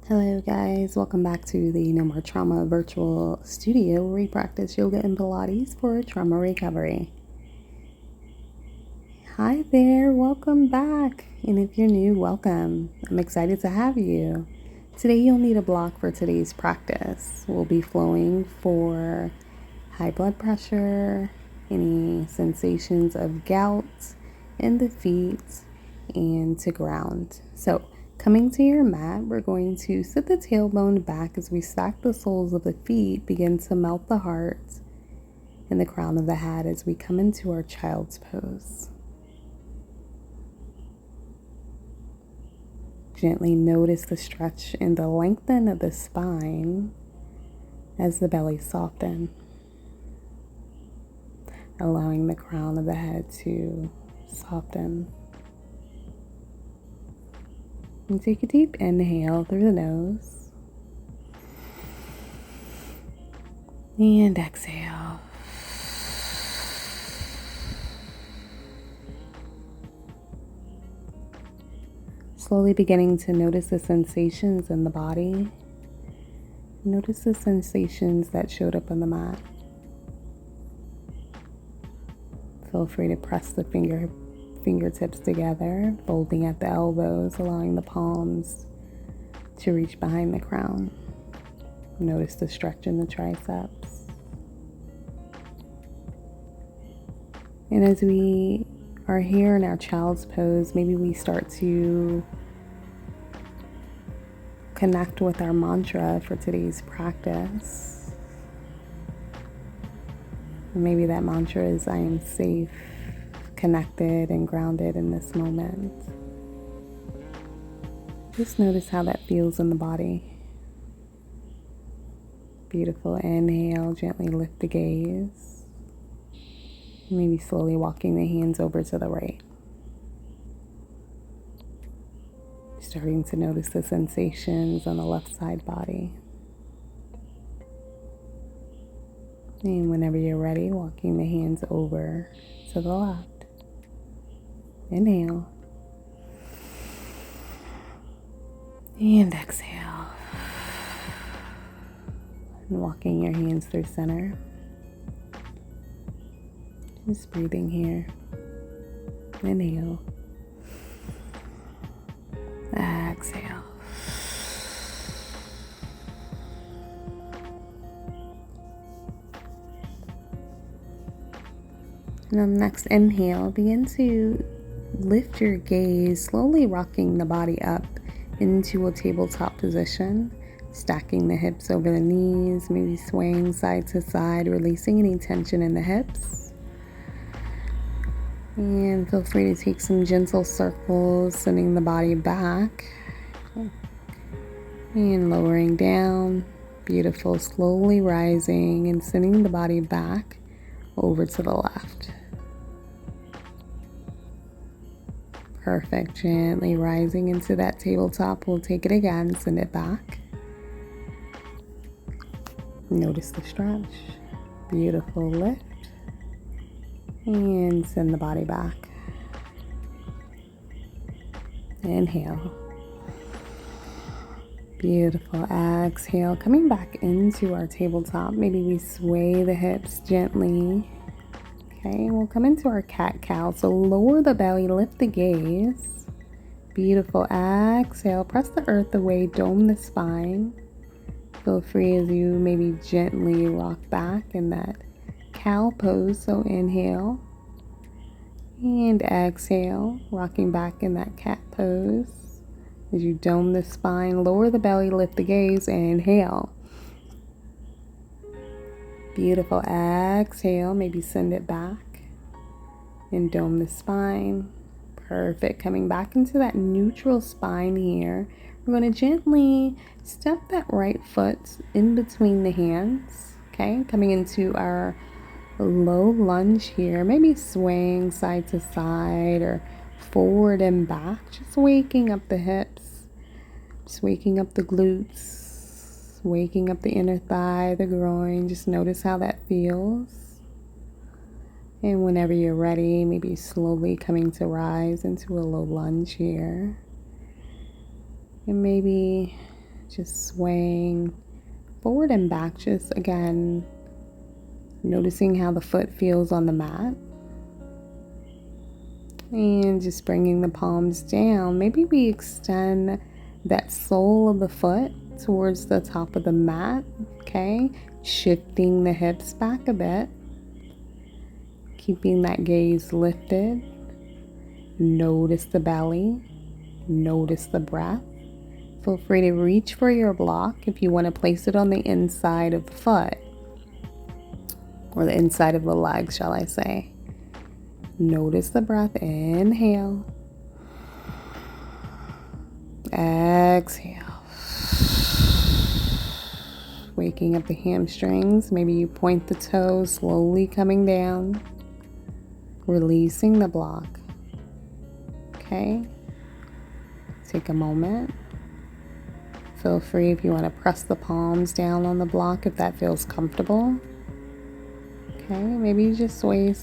Hello guys, welcome back to the No More Trauma virtual studio where we practice yoga and Pilates for trauma recovery. Hi there, welcome back. And if you're new, welcome. I'm excited to have you. Today you'll need a block for today's practice. We'll be flowing for high blood pressure, any sensations of gout in the feet, and to ground. So coming to your mat, we're going to sit the tailbone back as we stack the soles of the feet, begin to melt the heart and the crown of the head as we come into our child's pose. Gently notice the stretch and the lengthen of the spine as the belly softens, allowing the crown of the head to soften. And take a deep inhale through the nose and exhale. Slowly beginning to notice the sensations in the body. Notice the sensations that showed up on the mat. Feel free to press the fingertips together, folding at the elbows, allowing the palms to reach behind the crown. Notice the stretch in the triceps. And as we are here in our child's pose, maybe we start to connect with our mantra for today's practice. And maybe that mantra is, I am safe, connected, and grounded in this moment. Just notice how that feels in the body. Beautiful. Inhale, gently lift the gaze. Maybe slowly walking the hands over to the right. Starting to notice the sensations on the left side body. And whenever you're ready, walking the hands over to the left. Inhale. And exhale. And walking your hands through center. Just breathing here. Inhale. Exhale. And on the next inhale, begin to lift your gaze, slowly rocking the body up into a tabletop position, stacking the hips over the knees, maybe swaying side to side, releasing any tension in the hips. And feel free to take some gentle circles, sending the body back and lowering down. Beautiful. Slowly rising and sending the body back over to the left. Perfect. Gently rising into that tabletop. We'll take it again, send it back. Notice the stretch. Beautiful. Lift. And send the body back. Inhale. Beautiful. Exhale. Coming back into our tabletop. Maybe we sway the hips gently. Okay, we'll come into our cat-cow. So lower the belly, lift the gaze. Beautiful. Exhale. Press the earth away, dome the spine. Feel free as you maybe gently rock back in that cow pose. So inhale and exhale, rocking back in that cat pose. As you dome the spine, lower the belly, lift the gaze, inhale. Beautiful. Exhale, maybe send it back and dome the spine. Perfect. Coming back into that neutral spine here. We're going to gently step that right foot in between the hands. Okay, coming into our low lunge here, maybe swaying side to side or forward and back, just waking up the hips, just waking up the glutes, waking up the inner thigh, the groin. Just notice how that feels. And whenever you're ready, maybe slowly coming to rise into a low lunge here. And maybe just swaying forward and back. Just again, noticing how the foot feels on the mat. And just bringing the palms down. Maybe we extend that sole of the foot towards the top of the mat. Okay, shifting the hips back a bit. Keeping that gaze lifted. Notice the belly. Notice the breath. Feel free to reach for your block if you want to place it on the inside of the foot. Or the inside of the leg, shall I say. Notice the breath. Inhale. Exhale. Waking up the hamstrings. Maybe you point the toes, slowly coming down. Releasing the block. Okay. Take a moment. Feel free if you want to press the palms down on the block if that feels comfortable. Okay, maybe you just sway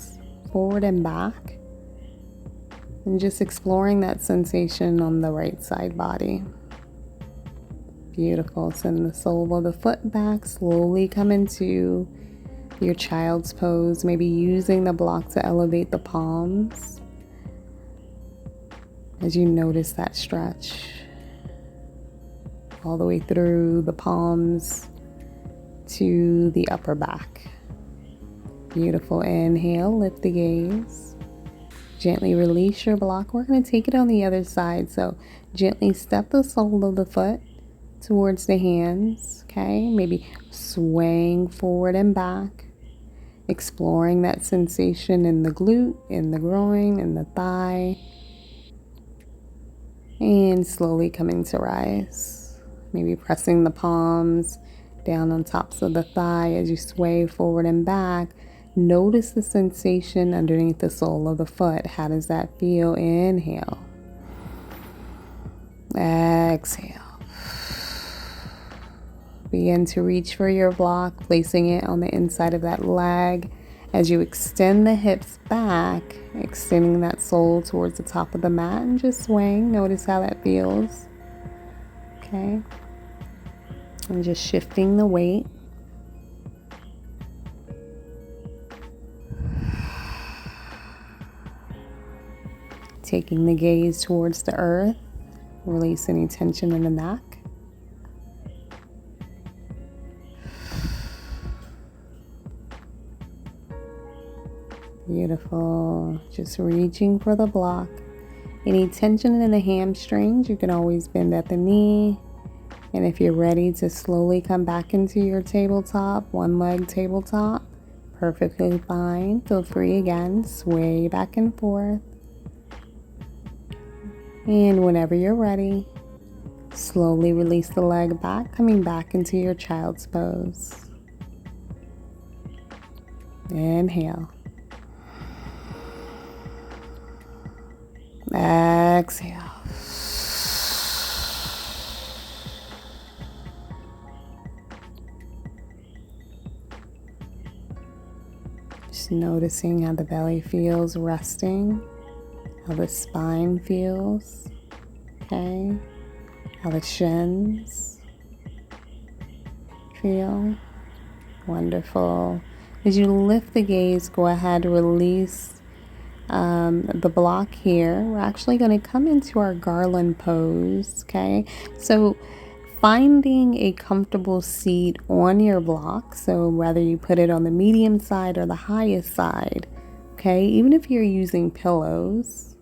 forward and back. And just exploring that sensation on the right side body. Beautiful. Send the sole of the foot back. Slowly come into your child's pose. Maybe using the block to elevate the palms. As you notice that stretch. All the way through the palms to the upper back. Beautiful. Inhale. Lift the gaze. Gently release your block. We're going to take it on the other side. So gently step the sole of the foot towards the hands. Okay, maybe swaying forward and back. Exploring that sensation in the glute, in the groin, in the thigh. And slowly coming to rise. Maybe pressing the palms down on tops of the thigh as you sway forward and back. Notice the sensation underneath the sole of the foot. How does that feel? Inhale. Exhale. Begin to reach for your block, placing it on the inside of that leg. As you extend the hips back, extending that sole towards the top of the mat and just swaying. Notice how that feels. Okay. And just shifting the weight. Taking the gaze towards the earth. Release any tension in the neck. Beautiful. Just reaching for the block. Any tension in the hamstrings, you can always bend at the knee. And if you're ready to slowly come back into your tabletop, one leg tabletop, perfectly fine. Feel free again, sway back and forth. And whenever you're ready, slowly release the leg back, coming back into your child's pose. Inhale. Exhale. Just noticing how the belly feels resting, how the spine feels, okay, how the shins feel. Wonderful. As you lift the gaze, go ahead, release the block here. We're actually going to come into our garland pose, okay? So finding a comfortable seat on your block, so whether you put it on the medium side or the highest side, okay? Even if you're using pillows.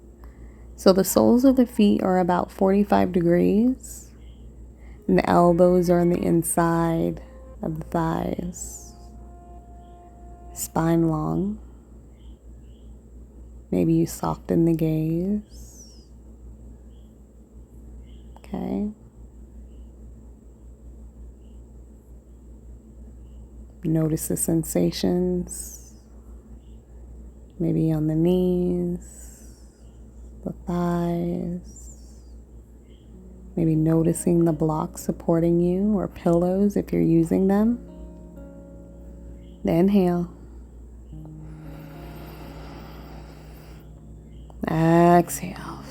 So the soles of the feet are about 45 degrees and the elbows are on the inside of the thighs. Spine long. Maybe you soften the gaze. Okay. Notice the sensations. Maybe on the knees, the thighs. Maybe noticing the blocks supporting you or pillows if you're using them. Inhale. Exhale.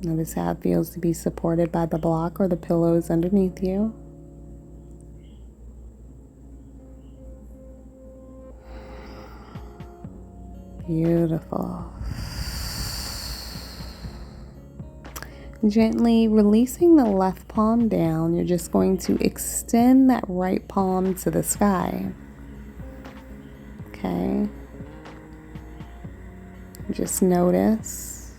Notice how it feels to be supported by the block or the pillows underneath you. Beautiful. Gently releasing the left palm down, you're just going to extend that right palm to the sky. Okay. Just notice.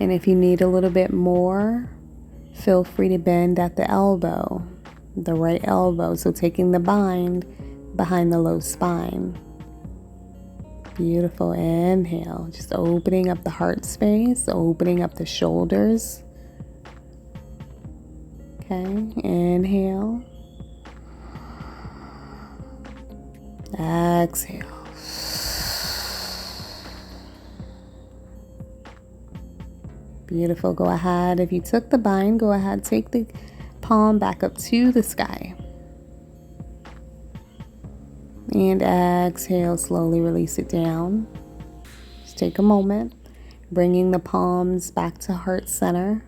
And if you need a little bit more, feel free to bend at the elbow, the right elbow. So taking the bind behind the low spine. Beautiful. Inhale, just opening up the heart space, opening up the shoulders. Okay, inhale. Exhale. Beautiful. Go ahead. If you took the bind, go ahead, take the palm back up to the sky. And exhale, slowly release it down. Just take a moment, bringing the palms back to heart center.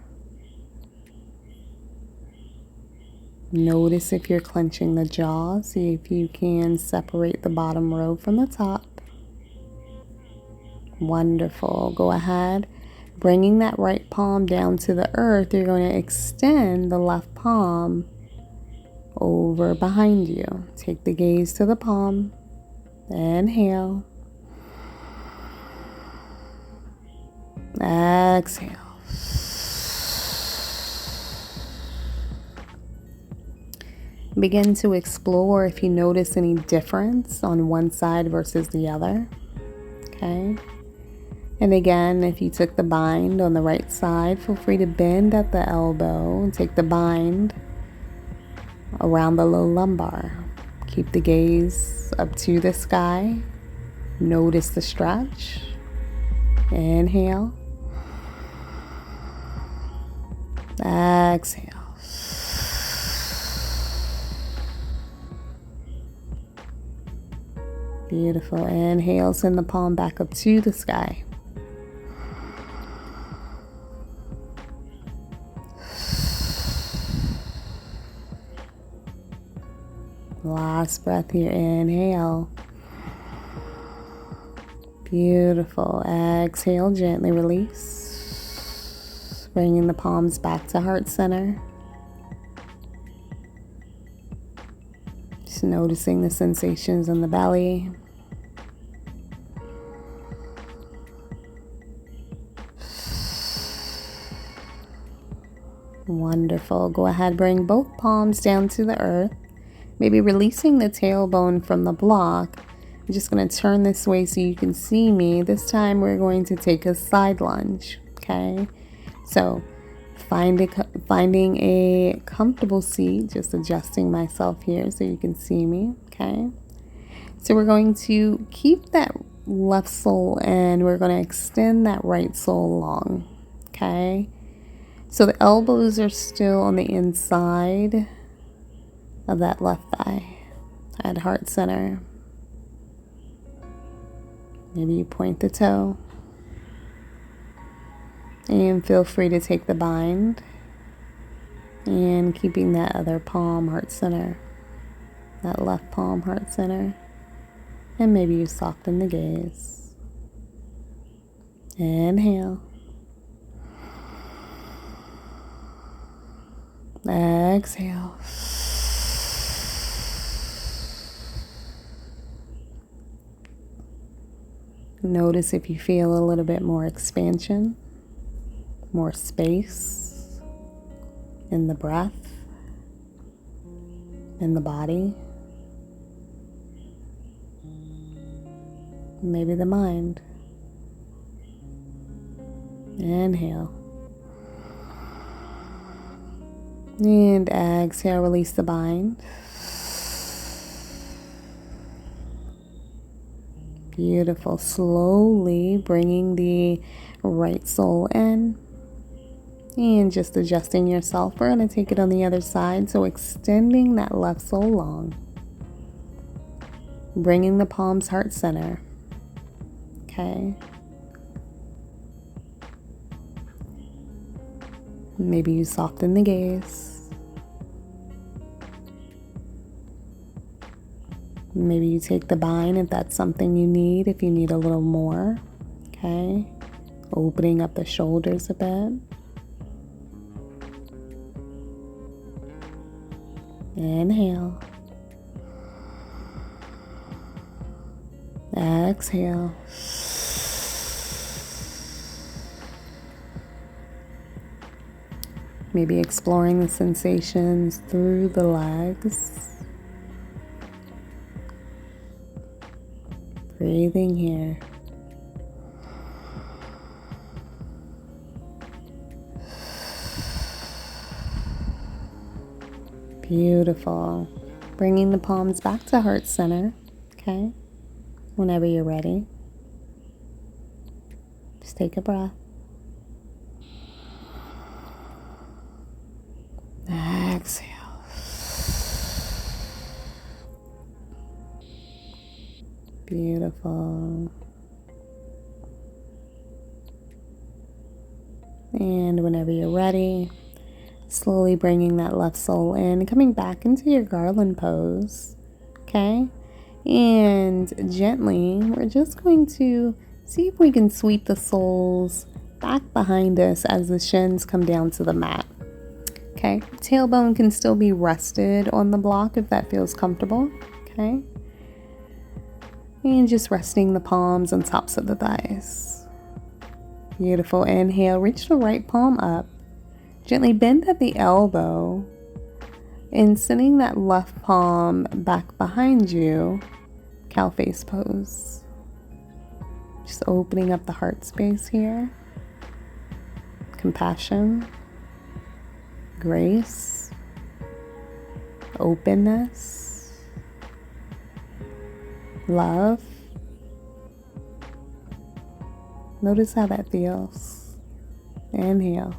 Notice if you're clenching the jaw. See if you can separate the bottom row from the top. Wonderful. Go ahead, bringing that right palm down to the earth. You're going to extend the left palm over behind you. Take the gaze to the palm. Inhale. Exhale. Begin to explore if you notice any difference on one side versus the other. Okay. And again, if you took the bind on the right side, feel free to bend at the elbow and take the bind around the low lumbar. Keep the gaze up to the sky. Notice the stretch. Inhale. Exhale. Beautiful. Inhale, send the palm back up to the sky. Last breath here. Inhale. Beautiful. Exhale, gently release. Bringing the palms back to heart center. Just noticing the sensations in the belly. Wonderful. Go ahead, bring both palms down to the earth. Maybe releasing the tailbone from the block. I'm just going to turn this way so you can see me. This time we're going to take a side lunge. Okay. So finding a comfortable seat, just adjusting myself here so you can see me. Okay. So we're going to keep that left sole and we're going to extend that right sole long. Okay. So the elbows are still on the inside of that left thigh at heart center. Maybe you point the toe. And feel free to take the bind. And keeping that other palm heart center. That left palm heart center. And maybe you soften the gaze. Inhale. Exhale. Notice if you feel a little bit more expansion, more space in the breath, in the body, maybe the mind. Inhale. And exhale, release the bind. Beautiful. Slowly bringing the right sole in and just adjusting yourself. We're going to take it on the other side. So extending that left sole long. Bringing the palms heart center. Okay. Maybe you soften the gaze. Maybe you take the bind if that's something you need, if you need a little more. Okay. Opening up the shoulders a bit. Inhale. Exhale. Maybe exploring the sensations through the legs. Breathing here. Beautiful. Bringing the palms back to heart center. Okay. Whenever you're ready. Just take a breath. Exhale. Beautiful. And whenever you're ready, slowly bringing that left sole in, coming back into your garland pose. Okay? And gently, we're just going to see if we can sweep the soles back behind us as the shins come down to the mat. Okay? Tailbone can still be rested on the block if that feels comfortable. Okay? And just resting the palms on tops of the thighs. Beautiful. Inhale, reach the right palm up. Gently bend at the elbow and sending that left palm back behind you, cow face pose. Just opening up the heart space here. Compassion, grace, openness, love. Notice how that feels. Inhale.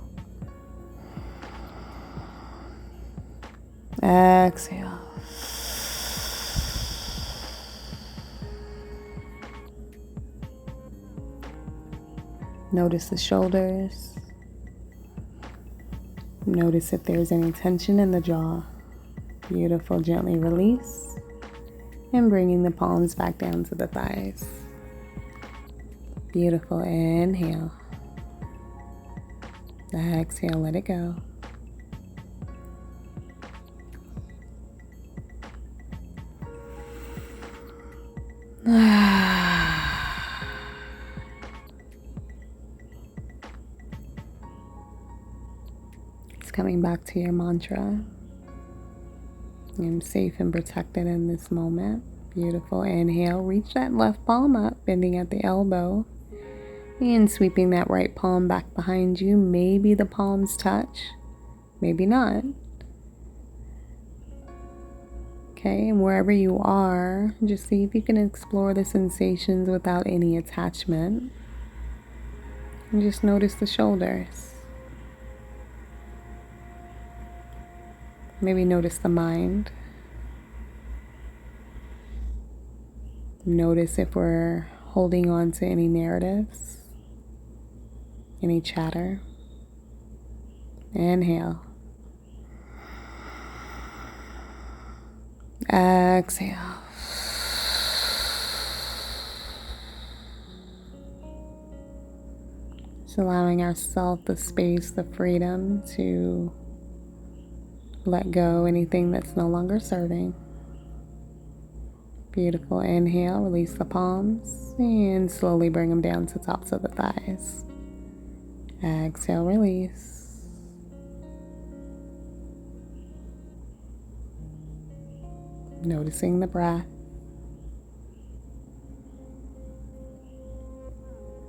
Exhale. Notice the shoulders. Notice if there's any tension in the jaw. Beautiful. Gently release. And bringing the palms back down to the thighs. Beautiful. Inhale. Exhale. Let it go. It's coming back to your mantra. I'm safe and protected in this moment. Beautiful. Inhale, reach that left palm up, bending at the elbow. And sweeping that right palm back behind you. Maybe the palms touch, maybe not. Okay, and wherever you are, just see if you can explore the sensations without any attachment. And just notice the shoulders. Maybe notice the mind. Notice if we're holding on to any narratives, any chatter. Inhale. Exhale. Just allowing ourselves the space, the freedom to let go anything that's no longer serving. Beautiful. Inhale, release the palms, and slowly bring them down to tops of the thighs. Exhale, release. Noticing the breath.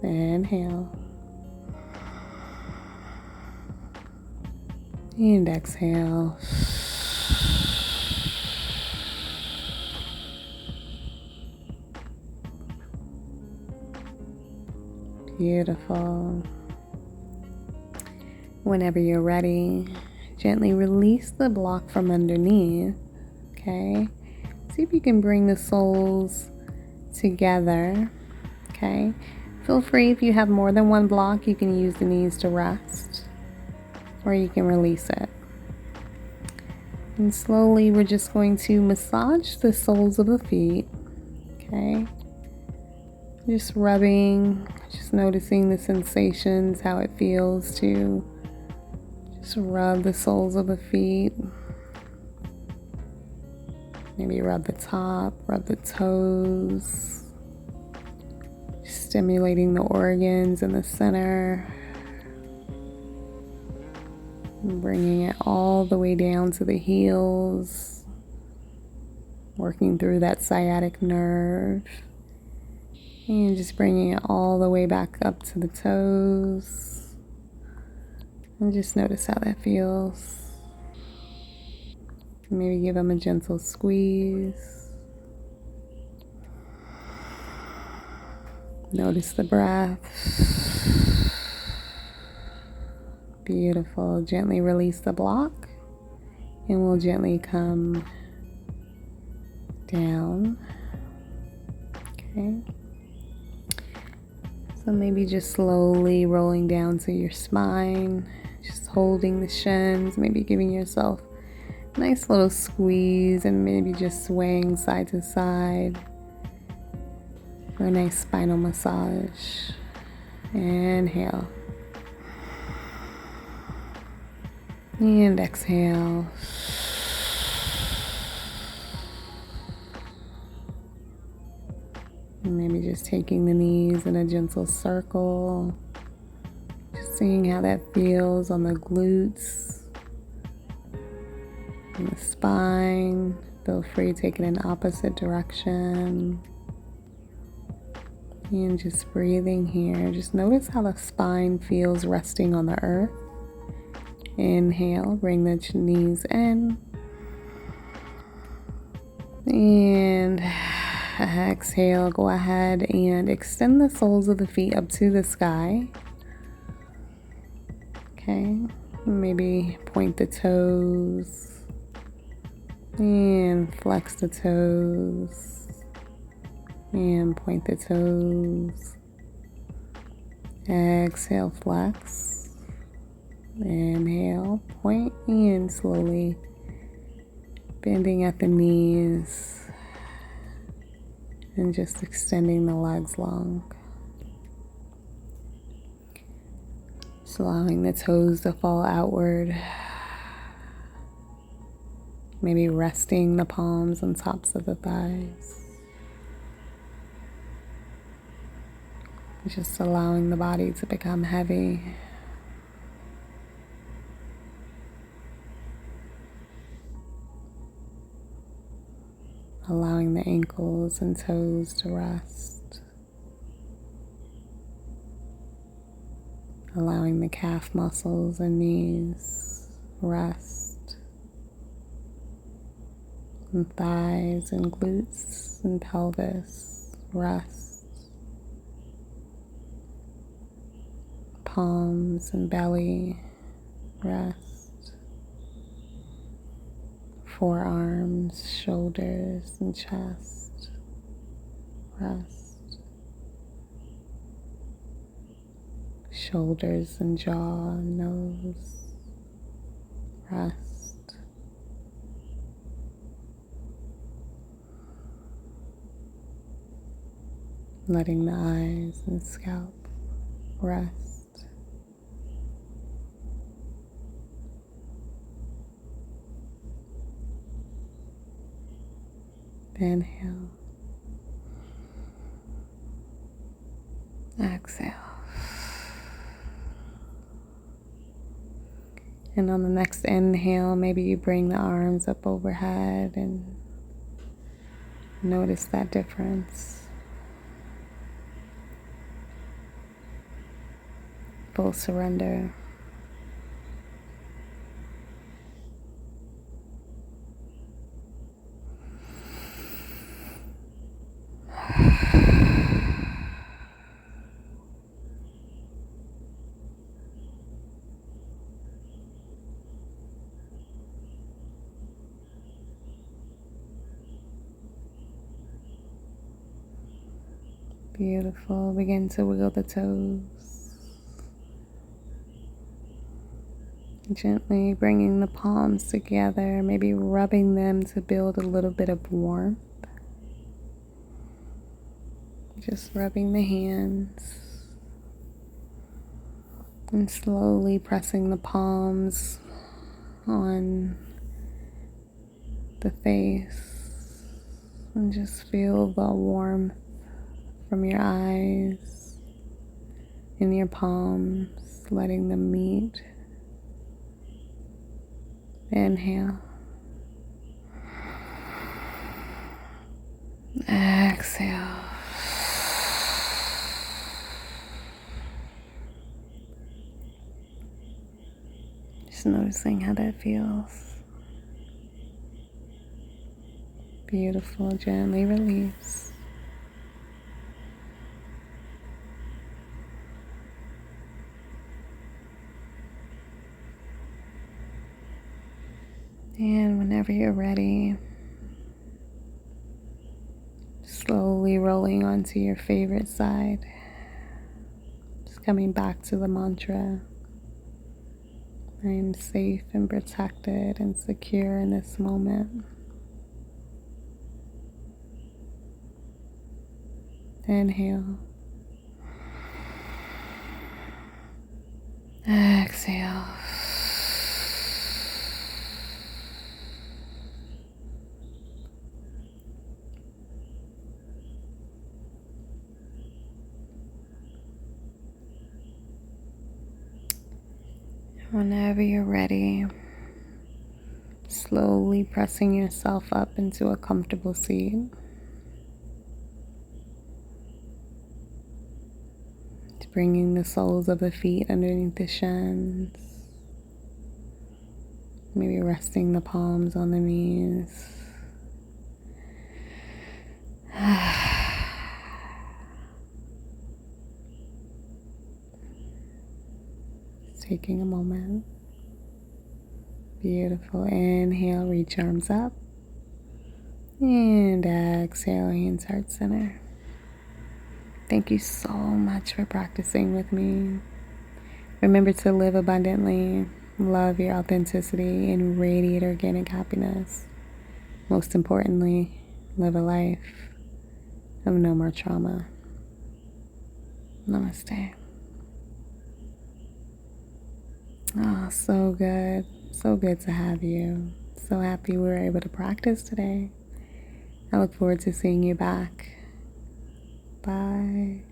Inhale. And exhale. Beautiful. Whenever you're ready, gently release the block from underneath. Okay? See if you can bring the soles together. Okay? Feel free, if you have more than one block, you can use the knees to rest. or you can release it. And slowly we're just going to massage the soles of the feet. Okay. Just rubbing, just noticing the sensations, how it feels to just rub the soles of the feet. Maybe rub the top, rub the toes, stimulating the organs in the center, and bringing it all the way down to the heels, working through that sciatic nerve, and just bringing it all the way back up to the toes, and just notice how that feels. Maybe give them a gentle squeeze. Notice the breath. Beautiful. Gently release the block, and we'll gently come down. Okay. So maybe just slowly rolling down to your spine, just holding the shins, maybe giving yourself a nice little squeeze, and maybe just swaying side to side for a nice spinal massage. Inhale. And exhale. And maybe just taking the knees in a gentle circle. Just seeing how that feels on the glutes, on the spine. Feel free to take it in opposite direction. And just breathing here. Just notice how the spine feels resting on the earth. Inhale, bring the knees in. And exhale, go ahead and extend the soles of the feet up to the sky. Okay, maybe point the toes and flex the toes and point the toes. Exhale, flex. Inhale, point, and slowly bending at the knees and just extending the legs long. Just allowing the toes to fall outward. Maybe resting the palms on tops of the thighs. Just allowing the body to become heavy. Allowing the ankles and toes to rest. Allowing the calf muscles and knees rest. And thighs and glutes and pelvis rest. Palms and belly rest. Forearms, shoulders, and chest rest. Shoulders and jaw and nose rest. Letting the eyes and scalp rest. Inhale. Exhale. And on the next inhale, maybe you bring the arms up overhead and notice that difference. Full surrender. Beautiful. Begin to wiggle the toes. Gently bringing the palms together, maybe rubbing them to build a little bit of warmth. Just rubbing the hands and slowly pressing the palms on the face. And just feel the warmth from your eyes in your palms, letting them meet. Inhale. Exhale. Just noticing how that feels. Beautiful. Gently release. And whenever you're ready, slowly rolling onto your favorite side. Just coming back to the mantra. I am safe and protected and secure in this moment. Inhale. Exhale. Whenever you're ready, slowly pressing yourself up into a comfortable seat. Bringing the soles of the feet underneath the shins. Maybe resting the palms on the knees. Taking a moment. Beautiful. Inhale, reach arms up. And exhale, hands heart center. Thank you so much for practicing with me. Remember to live abundantly, love your authenticity, and radiate organic happiness. Most importantly, live a life of no more trauma. Namaste. Oh, so good. So good to have you. So happy we were able to practice today. I look forward to seeing you back. Bye.